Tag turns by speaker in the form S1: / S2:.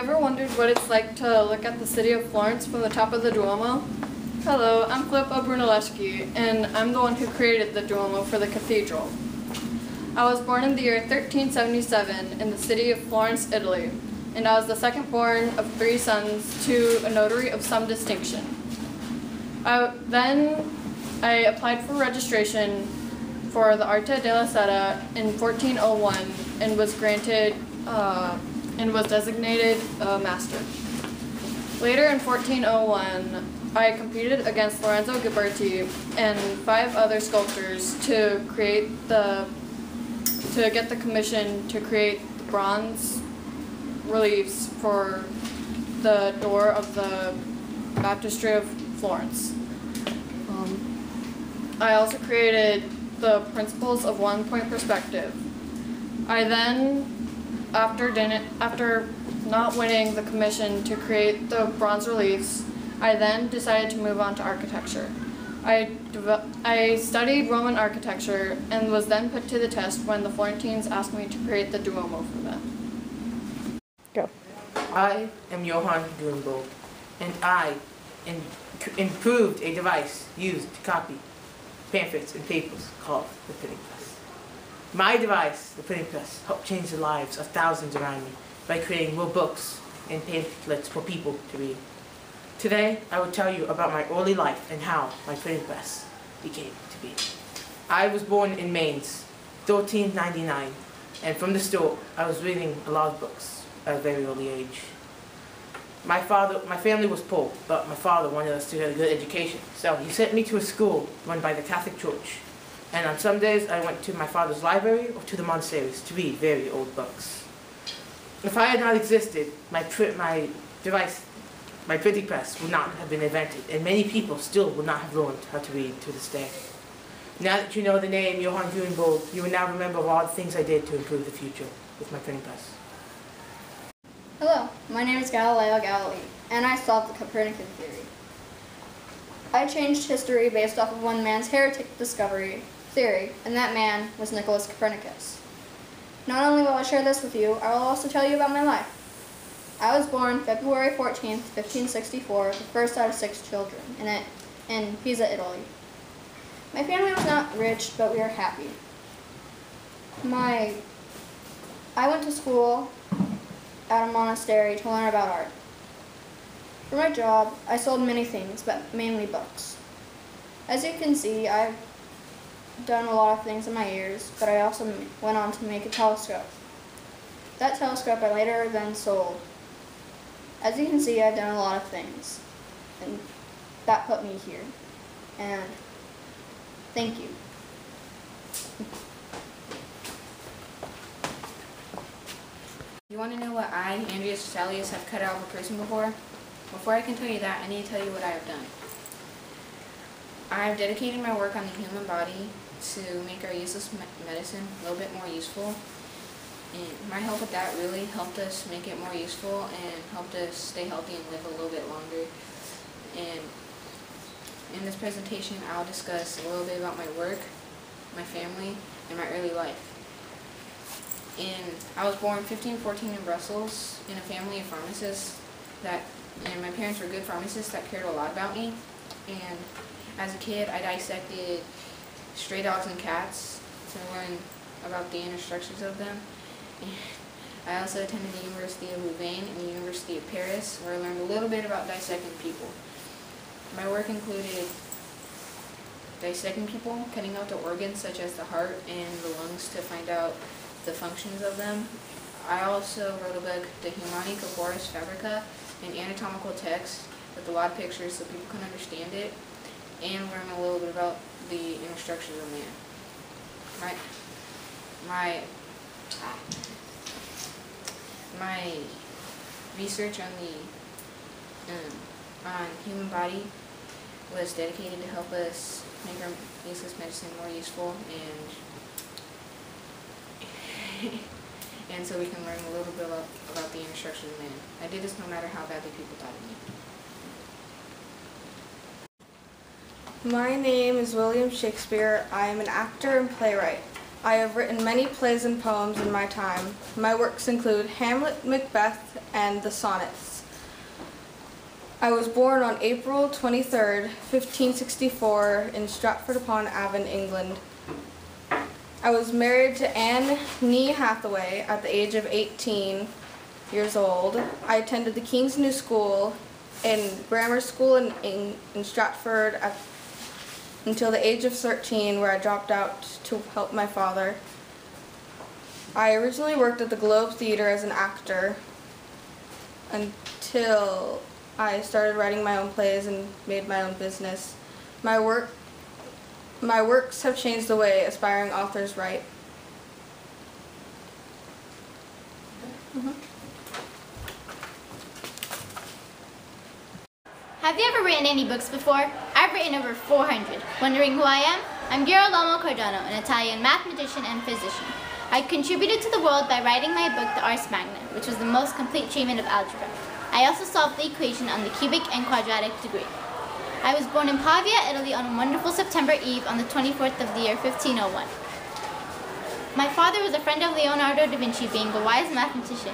S1: ever wondered what it's like to look at the city of Florence from the top of the Duomo? Hello, I'm Filippo Brunelleschi, and I'm the one who created the Duomo for the cathedral. I was born in the year 1377 in the city of Florence, Italy, and I was the second born of 3 sons to a notary of some distinction. Then I applied for registration for the Arte della Seta in 1401 and was granted and was designated a master. Later in 1401, I competed against Lorenzo Ghiberti and 5 other sculptors to get the commission to create the bronze reliefs for the door of the Baptistry of Florence. I also created the principles of one-point perspective. I then, after not winning the commission to create the bronze reliefs, I then decided to move on to architecture. I studied Roman architecture and was then put to the test when the Florentines asked me to create the Duomo for them.
S2: Go.
S3: I am Johann Gutenberg, and I improved a device used to copy pamphlets and papers called the printing press. My device, the printing press, helped change the lives of thousands around me by creating more books and pamphlets for people to read. Today, I will tell you about my early life and how my printing press became to be. I was born in Mainz, 1399, and from the start, I was reading a lot of books at a very early age. My family was poor, but my father wanted us to get a good education, so he sent me to a school run by the Catholic Church. And on some days, I went to my father's library or to the monasteries to read very old books. If I had not existed, my printing press would not have been invented, and many people still would not have learned how to read to this day. Now that you know the name Johann Gutenberg, you will now remember all the things I did to improve the future with my printing press.
S4: Hello, my name is Galileo Galilei, and I solved the Copernican theory. I changed history based off of one man's heretic discovery theory, and that man was Nicholas Copernicus. Not only will I share this with you, I will also tell you about my life. I was born February 14th, 1564, the first out of 6 children in Pisa, Italy. My family was not rich, but we were happy. I went to school at a monastery to learn about art. For my job, I sold many things, but mainly books. As you can see, I've done a lot of things in my years, but I also went on to make a telescope. That telescope I later then sold. As you can see, I've done a lot of things, and that put me here. And thank you.
S5: You want to know what I, Andreas Vesalius, have cut out of a person before? Before I can tell you that, I need to tell you what I have done. I have dedicated my work on the human body to make our useless medicine a little bit more useful. And my help with that really helped us make it more useful and helped us stay healthy and live a little bit longer. And in this presentation, I'll discuss a little bit about my work, my family, and my early life. I was born 1514 in Brussels in a family of pharmacists and my parents were good pharmacists that cared a lot about me. And as a kid, I dissected stray dogs and cats to learn about the inner structures of them. And I also attended the University of Louvain and the University of Paris, where I learned a little bit about dissecting people. My work included dissecting people, cutting out the organs such as the heart and the lungs to find out the functions of them. I also wrote a book, De Humani Corporis Fabrica, an anatomical text with a lot of pictures so people can understand it and learn a little bit about the inner structures of man. My research on human body was dedicated to help us make our useless medicine more useful and so we can learn a little bit about the inner structure of man. I did this no matter how badly people thought of me.
S6: My name is William Shakespeare. I am an actor and playwright.
S2: I have written many plays and poems in my time. My works include Hamlet, Macbeth, and the Sonnets. I was born on April 23rd, 1564 in Stratford-upon-Avon, England. I was married to Anne Nee Hathaway at the age of 18 years old. I attended the King's New School in grammar school in Stratford until the age of 13, where I dropped out to help my father. I originally worked at the Globe Theatre as an actor until I started writing my own plays and made my own business. My works have changed the way aspiring authors write.
S6: Have you ever written any books before? I've written over 400. Wondering who I am? I'm Girolamo Cardano, an Italian mathematician and physician. I contributed to the world by writing my book, The Ars Magna, which was the most complete treatment of algebra. I also solved the equation on the cubic and quadratic degree. I was born in Pavia, Italy on a wonderful September eve on the 24th of the year 1501. My father was a friend of Leonardo da Vinci, being a wise mathematician.